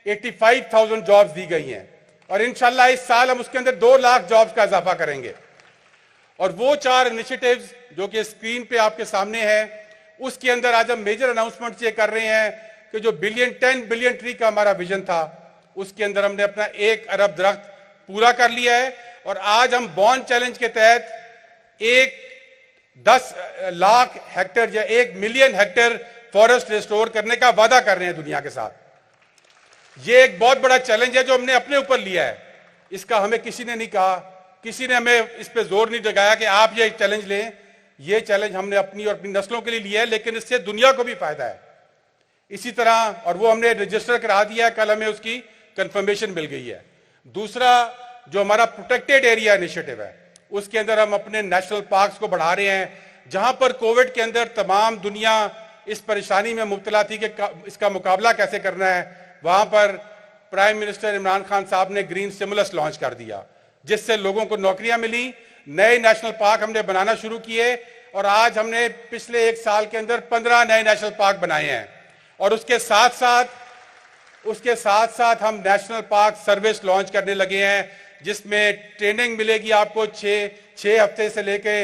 85,000 जॉब्स दी गई हैं और इंशाल्लाह इस साल हम उसके अंदर 2 लाख जॉब्स का इजाफा करेंगे. और वो 4 इनिशिएटिव्स जो कि स्क्रीन पे आपके सामने है उसके अंदर आज हम मेजर अनाउंसमेंट ये कर रहे हैं कि जो 10 बिलियन ट्री का हमारा विजन था उसके अंदर हमने अपना 1 अरब दरख्त पूरा कर लिया है. और आज हम बॉन्ड चैलेंज के तहत 10 लाख हेक्टेयर या 1 मिलियन हेक्टेयर फॉरेस्ट रिस्टोर करने का वादा कर रहे हैं दुनिया के साथ. ये एक बहुत बड़ा चैलेंज है जो हमने अपने ऊपर लिया है. इसका हमें किसी ने नहीं कहा, किसी ने हमें इस पे जोर नहीं लगाया कि आप ये चैलेंज लें. ये चैलेंज हमने अपनी और अपनी नस्लों के लिए लिया है, लेकिन इससे दुनिया को भी फायदा है. इसी तरह और वो हमने रजिस्टर करा दिया है, कल हमें उसकी कंफर्मेशन मिल गई है. दूसरा जो हमारा प्रोटेक्टेड एरिया इनिशिएटिव है उसके अंदर हम अपने नेशनल पार्क्स को बढ़ा रहे हैं. जहां पर कोविड के अंदर तमाम दुनिया इस परेशानी में मुब्तला थी कि इसका मुकाबला कैसे करना है, वहां पर प्राइम मिनिस्टर इमरान खान साहब ने ग्रीन स्टिमुलस लॉन्च कर दिया जिससे लोगों को नौकरियां मिली. नए नेशनल पार्क हमने बनाना शुरू किए और आज हमने पिछले 1 साल के अंदर 15 नए नेशनल पार्क बनाए हैं. और उसके साथ साथ हम नेशनल पार्क सर्विस लॉन्च करने लगे हैं जिसमें ट्रेनिंग मिलेगी आपको 6 हफ्ते से लेके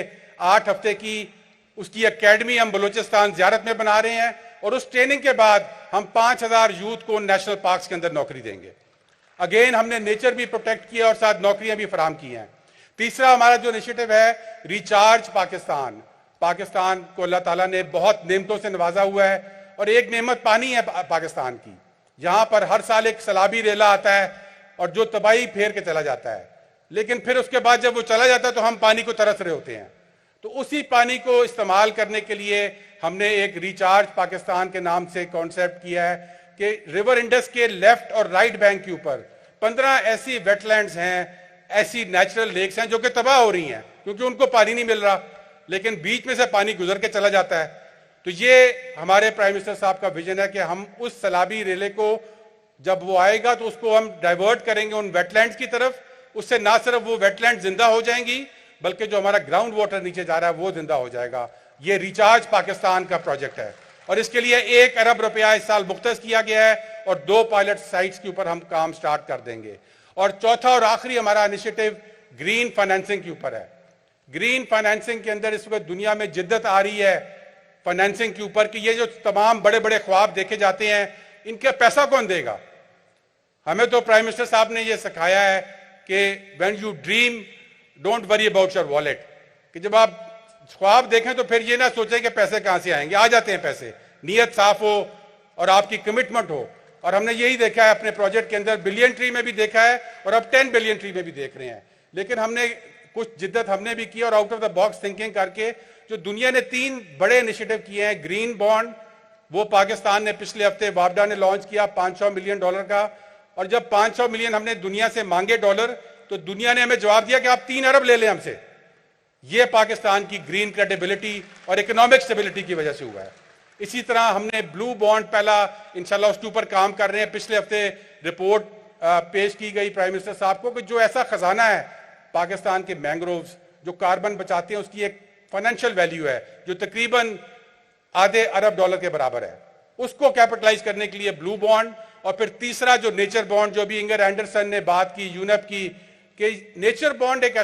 8 हफ्ते की. उसकी एकेडमी हम बलूचिस्तान ज़ियारत में बना रहे हैं और उस ट्रेनिंग के बाद हम 5,000 यूथ को नेशनल पार्क्स के अंदर नौकरी देंगे. अगेन हमने नेचर भी प्रोटेक्ट किया और साथ नौकरियां भी फराहम की हैं. तीसरा हमारा जो इनिशिएटिव है रिचार्ज पाकिस्तान. पाकिस्तान को अल्लाह ताला ने बहुत नेमतों से नवाजा हुआ है और एक नेमत पानी है पाकिस्तान की. यहां पर हर साल एक सैलाबी रेला आता है और जो तबाही फेर के चला जाता है, लेकिन फिर उसके बाद जब वो चला जाता है तो हम पानी को तरस रहे होते हैं. तो उसी पानी को इस्तेमाल करने के लिए हमने एक रिचार्ज पाकिस्तान के नाम से कॉन्सेप्ट किया है कि रिवर इंडस के लेफ्ट और राइट बैंक के ऊपर 15 ऐसी वेटलैंड्स हैं, ऐसी नेचुरल लेक्स हैं जो कि तबाह हो रही हैं क्योंकि उनको पानी नहीं मिल रहा, लेकिन बीच में से पानी गुजर के चला जाता है. तो ये हमारे प्राइम मिनिस्टर साहब का विजन है कि हम उस सैलाबी रेले को जब वो आएगा तो उसको हम डाइवर्ट करेंगे उन वेटलैंड्स की तरफ. उससे ना सिर्फ वो वेटलैंड जिंदा हो जाएंगी बल्कि जो हमारा ग्राउंड वाटर नीचे जा रहा है वो जिंदा हो जाएगा. ये रिचार्ज पाकिस्तान का प्रोजेक्ट है और इसके लिए 1 अरब रुपया इस साल मुख्तस किया गया है और 2 पायलट साइट्स के ऊपर हम काम स्टार्ट कर देंगे. और चौथा और आखिरी हमारा इनिशिएटिव ग्रीन फाइनेंसिंग के ऊपर है. ग्रीन फाइनेंसिंग के अंदर इस वक्त दुनिया में जिद्दत आ रही है फाइनेंसिंग के ऊपर कि ये जो तमाम बड़े बड़े ख्वाब देखे जाते हैं इनका पैसा कौन देगा. हमें तो प्राइम मिनिस्टर साहब ने ये सिखाया है कि when you dream don't worry about your wallet, कि जब आप ख्वाब देखें तो फिर ये ना सोचें कि पैसे कहां से आएंगे. आ जाते हैं पैसे, नीयत साफ हो और आपकी कमिटमेंट हो और हमने यही देखा है अपने प्रोजेक्ट के अंदर, बिलियन ट्री में भी देखा है और अब 10 बिलियन ट्री में भी देख रहे हैं। लेकिन हमने कुछ जिद्दत हमने भी की और out of the box thinking करके जो दुनिया ने 3 बड़े इनिशिएटिव किए हैं, ग्रीन बॉन्ड, वो पाकिस्तान ने पिछले हफ्ते वापडा ने लॉन्च किया $500 मिलियन का, और जब 500 मिलियन हमने दुनिया से मांगे डॉलर, तो दुनिया ने हमें जवाब दिया कि आप 3 अरब ले लें हमसे। ये पाकिस्तान की ग्रीन क्रेडिबिलिटी और इकोनॉमिक स्टेबिलिटी की वजह से हुआ है। इसी तरह हमने ब्लू बॉन्ड पहला, इंशाल्लाह उसके ऊपर काम कर रहे हैं। पिछले हफ्ते रिपोर्ट पेश की गई प्राइम मिनिस्टर साहब को कि जो ऐसा खजाना है पाकिस्तान के मैंग्रोव्स जो कार्बन बचाते हैं, उसकी एक फाइनेंशियल वैल्यू है जो तकरीबन आधे अरब डॉलर के बराबर है, उसको कैपिटलाइज करने के लिए ब्लू बॉन्ड। और फिर तीसरा जो नेचर बॉन्ड, जो भी इंगर एंडरसन ने बात की यूनेप की, कि नेचर बॉन्ड एक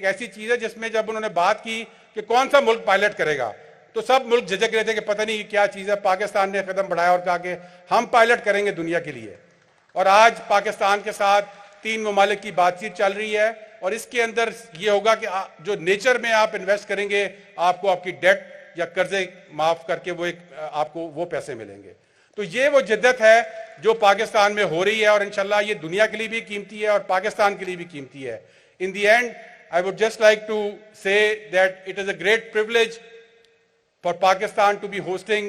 ऐसी चीज है जिसमें जब उन्होंने बात की कि कौन सा मुल्क पायलट करेगा, तो सब मुल्क झिझक रहे थे कि पता नहीं क्या चीज है। पाकिस्तान ने कदम बढ़ाया और कहा कि हम पायलट करेंगे दुनिया के लिए। और आज पाकिस्तान के साथ 3 ममालिक की बातचीत चल रही है और इसके अंदर ये होगा कि जो नेचर में आप इन्वेस्ट करेंगे, आपको आपकी डेट या कर्जे माफ करके आपको वो पैसे मिलेंगे। तो ये वो जिद्दत है जो पाकिस्तान में हो रही है और इंशाल्लाह ये दुनिया के लिए भी कीमती है और पाकिस्तान के लिए भी कीमती है। In the end I would just like to say that it is a great privilege for Pakistan to be hosting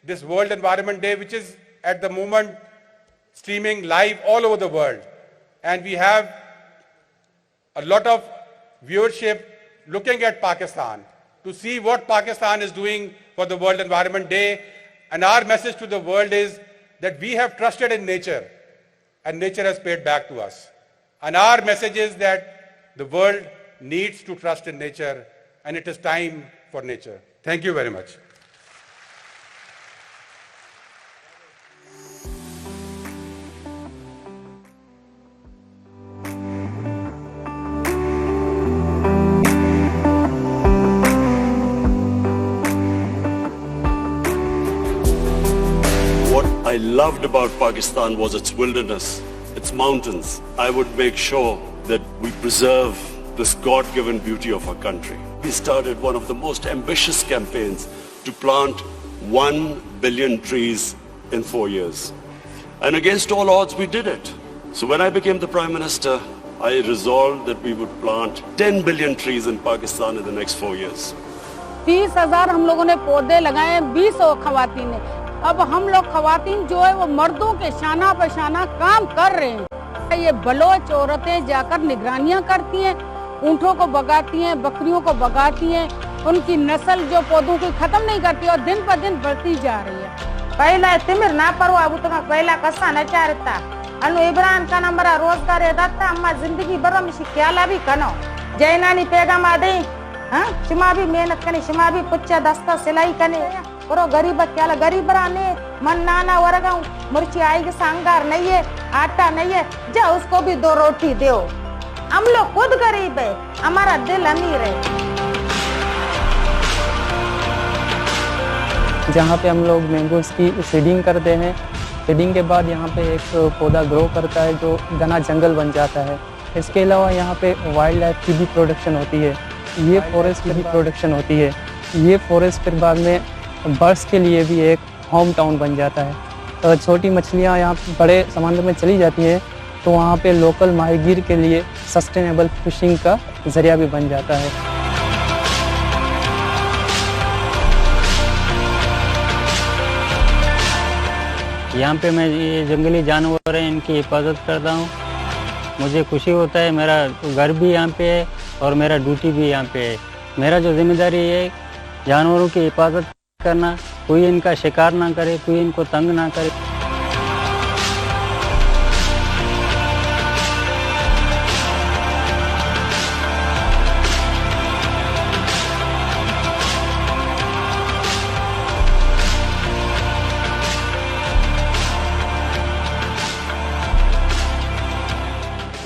this World Environment Day, which is at the moment streaming live all over the world. And we have a lot of viewership looking at Pakistan to see what Pakistan is doing for the World Environment Day. And our message to the world is that we have trusted in nature and nature has paid back to us. And our message is that the world needs to trust in nature and it is time for nature. Thank you very much. What I loved about Pakistan was its wilderness, its mountains. I would make sure that we preserve this God-given beauty of our country. We started one of the most ambitious campaigns to plant 1 billion trees in 4 years. And against all odds, we did it. So when I became the Prime Minister, I resolved that we would plant 10 billion trees in Pakistan in the next 4 years. 30,000 हम लोगों ने पौधे लगाए, 20 खवातीन ने। अब हम लोग खवातीन जो है वो मर्दों के शाना पे शाना काम कर रहे हैं। ये बलोच औरतें जाकर निगरानियां करती हैं, ऊँटों को भगाती हैं, बकरियों को भगाती हैं, उनकी नस्ल जो पौधों की खत्म नहीं करती और दिन पर दिन बढ़ती जा रही है। पहला तिमिर ना परो अब तो पहला कसा न चारता अनु इब्राहिम का नंबर रोजगार रहता अम्मा जिंदगी भर में शिक्याला भी कनो जैनानी पैगाम आदे हां शिमा भी मेहनत कने शिमा भी पुच्चा दस्ता सिलाई कने परो गरीब क्याला गरीब राने मन नाना वरगा मिर्ची आई के सांगार नहीं है, आटा नहीं है, जा उसको भी 2 रोटी दो। हम लोग खुद गरीब है, हमारा दिल अमीर है। जहाँ पे हम लोग मैंगोस की सीडिंग करते हैं, सीडिंग के बाद यहाँ पे एक पौधा ग्रो करता है जो घना जंगल बन जाता है। इसके अलावा यहाँ पे वाइल्ड लाइफ की भी प्रोडक्शन होती है, ये फॉरेस्ट की भी प्रोडक्शन होती है। ये फॉरेस्ट फिर बाद में बर्ड्स के लिए भी एक होम टाउन बन जाता है। तो छोटी मछलियाँ यहाँ बड़े समुद्र में चली जाती है तो वहाँ पे लोकल माहीगीर के लिए सस्टेनेबल फिशिंग का जरिया भी बन जाता है। यहाँ पे मैं ये जंगली जानवर हैं इनकी हिफाजत करता हूँ। मुझे खुशी होता है, मेरा घर भी यहाँ पे है और मेरा ड्यूटी भी यहाँ पे है। मेरा जो जिम्मेदारी है जानवरों की हिफाजत करना, कोई इनका शिकार ना करे, कोई इनको तंग ना करे।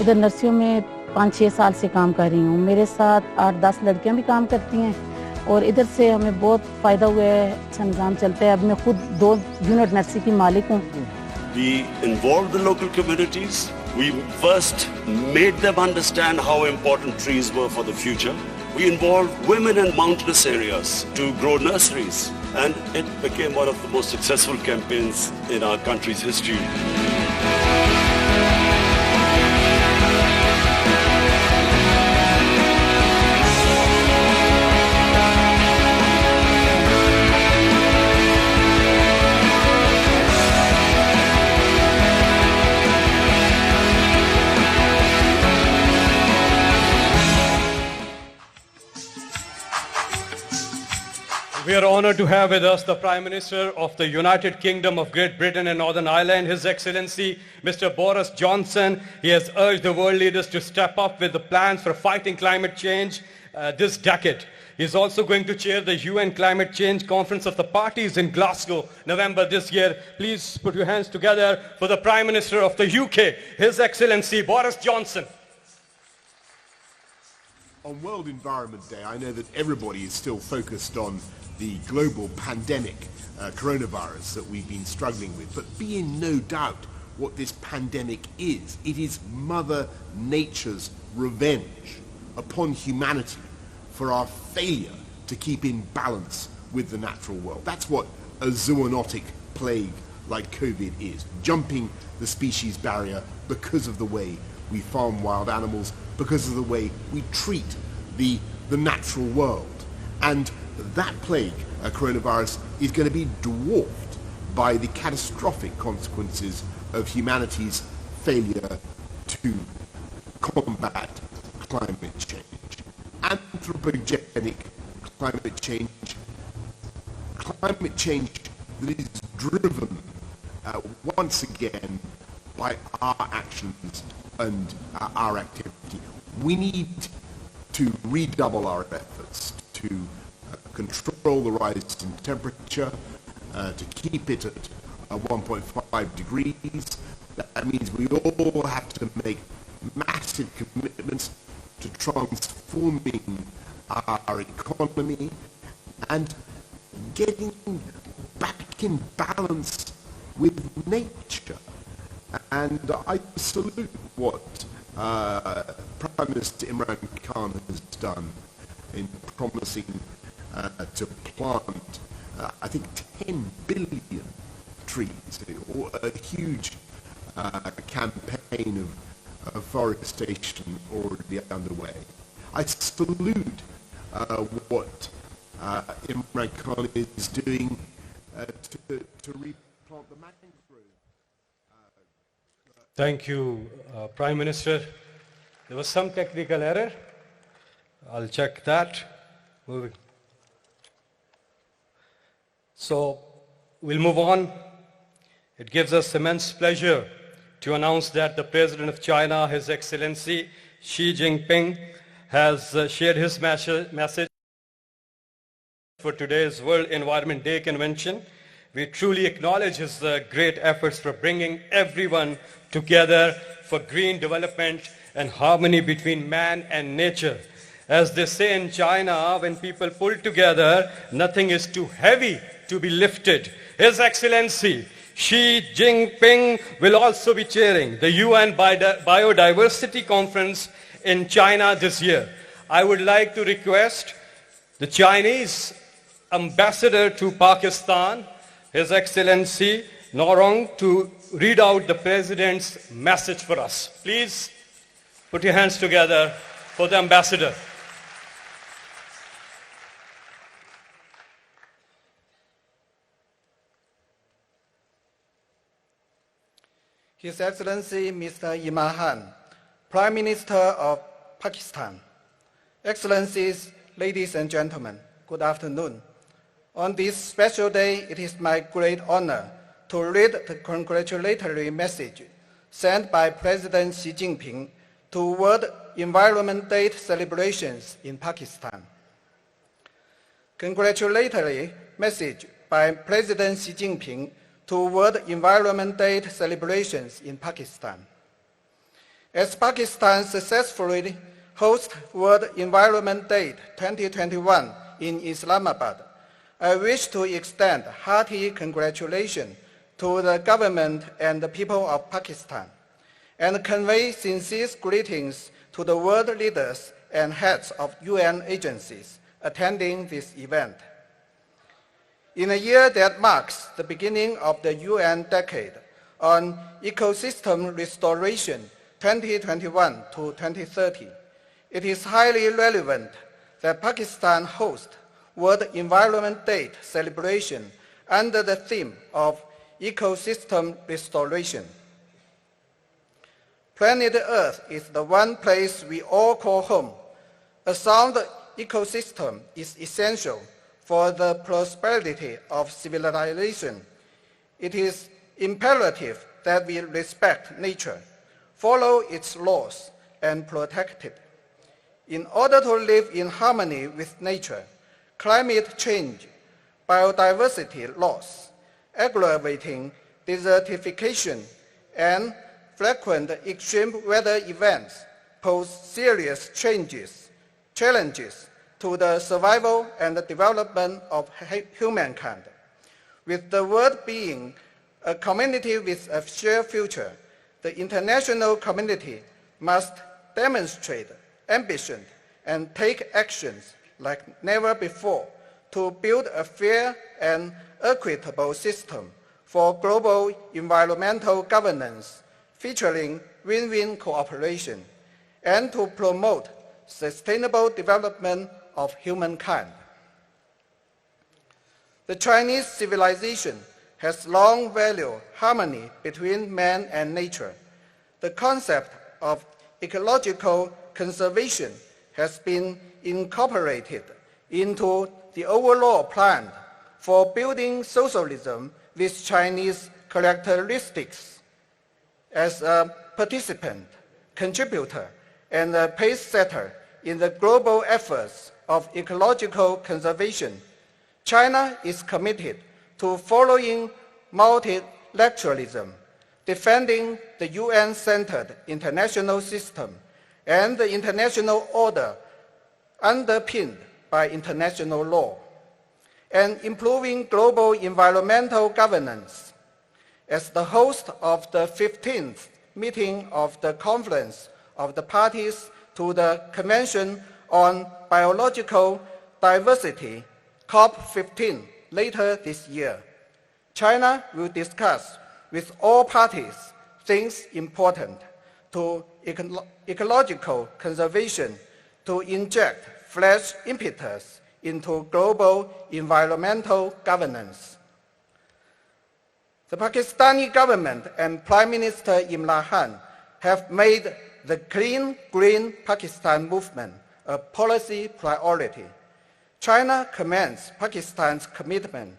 इधर नर्सियों में 5-6 साल से काम कर रही हूँ। मेरे साथ 8-10 लड़कियाँ भी काम करती हैं और इधर से हमें बहुत फ़ायदा हुआ है, अच्छा निज़ाम चलता है। अब मैं खुद 2 यूनिट नर्सी की मालिक हूँ। We involved the local communities. We first made them understand how important trees were for the future. We involved women in mountainous areas to grow nurseries. and it became one of the most successful campaigns in our country's history. We are honored to have with us the Prime Minister of the United Kingdom of Great Britain and Northern Ireland, His Excellency Mr. Boris Johnson. He has urged the world leaders to step up with the plans for fighting climate change this decade. He is also going to chair the UN Climate Change Conference of the Parties in Glasgow, November this year. Please put your hands together for the Prime Minister of the UK, His Excellency Boris Johnson. On World Environment Day, I know that everybody is still focused on the global pandemic, coronavirus that we've been struggling with. But be in no doubt what this pandemic is. It is Mother Nature's revenge upon humanity for our failure to keep in balance with the natural world. That's what a zoonotic plague like COVID is. Jumping the species barrier because of the way we farm wild animals, because of the way we treat the natural world. And that plague, coronavirus, is going to be dwarfed by the catastrophic consequences of humanity's failure to combat climate change. Anthropogenic climate change that is driven once again by our actions and our activity. We need to redouble our efforts to control the rise in temperature, to keep it at 1.5 degrees. That means we all have to make massive commitments to transforming our economy and getting back in balance with nature. And I salute what Prime Minister Imran Khan has done in promising to plant, I think, 10 billion trees, or a huge campaign of afforestation already underway. I salute what Imran Khan is doing to replant the mangrove. Thank you, Prime Minister. There was some technical error. I'll check that. Moving. So we'll move on. It gives us immense pleasure to announce that the President of China, His Excellency Xi Jinping, has shared his message for today's World Environment Day convention. We truly acknowledge his great efforts for bringing everyone together for green development and harmony between man and nature. As they say in China, when people pull together, nothing is too heavy to be lifted. His Excellency Xi Jinping will also be chairing the UN Biodiversity Conference in China this year. I would like to request the Chinese ambassador to Pakistan, His Excellency Norong, to read out the President's message for us. Please put your hands together for the ambassador. His Excellency Mr. Imran Khan, Prime Minister of Pakistan. Excellencies, ladies and gentlemen, good afternoon. On this special day, it is my great honor to read the congratulatory message sent by President Xi Jinping to World Environment Day celebrations in Pakistan. Congratulatory message by President Xi Jinping to World Environment Day celebrations in Pakistan. As Pakistan successfully hosts World Environment Day 2021 in Islamabad, I wish to extend hearty congratulations to the government and the people of Pakistan, and convey sincere greetings to the world leaders and heads of UN agencies attending this event. In a year that marks the beginning of the UN decade on ecosystem restoration 2021 to 2030, it is highly relevant that Pakistan host World Environment Day celebration under the theme of ecosystem restoration. Planet Earth is the one place we all call home. A sound ecosystem is essential for the prosperity of civilization. It is imperative that we respect nature, follow its laws, and protect it. In order to live in harmony with nature, climate change, biodiversity loss, aggravating desertification, and frequent extreme weather events pose serious challenges to the survival and the development of humankind. With the world being a community with a shared future, the international community must demonstrate ambition and take actions like never before to build a fair and equitable system for global environmental governance featuring win-win cooperation, and to promote sustainable development of humankind. The Chinese civilization has long valued harmony between man and nature. The concept of ecological conservation has been incorporated into the overall plan for building socialism with Chinese characteristics. As a participant, contributor, and a pace setter in the global efforts of ecological conservation, China is committed to following multilateralism, defending the UN-centered international system and the international order underpinned by international law, and improving global environmental governance. As the host of the 15th meeting of the Conference of the Parties to the Convention on Biological Diversity, COP15, later this year, China will discuss with all parties things important to ecological conservation to inject fresh impetus into global environmental governance. The Pakistani government and Prime Minister Imran Khan have made the Clean Green Pakistan movement a policy priority. China commends Pakistan's commitment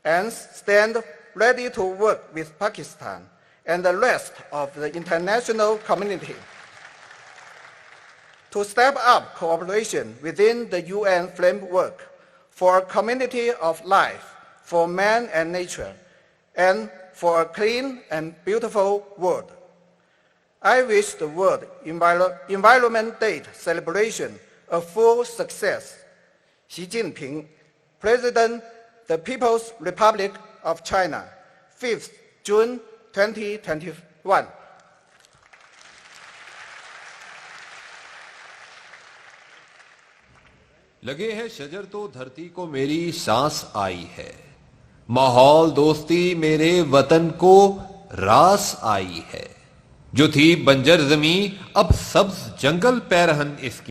and stands ready to work with Pakistan and the rest of the international community to step up cooperation within the UN framework for a community of life for man and nature, and for a clean and beautiful world. I wish the World Environment Day celebration a full success. Xi Jinping, President, the People's Republic of China, 5th June 2021. लगे है शजर तो धरती को मेरी सांस आई है, माहौल दोस्ती मेरे वतन को रास आई है, जो थी बंजर जमी अब सब्ज जंगल पैरहन इसकी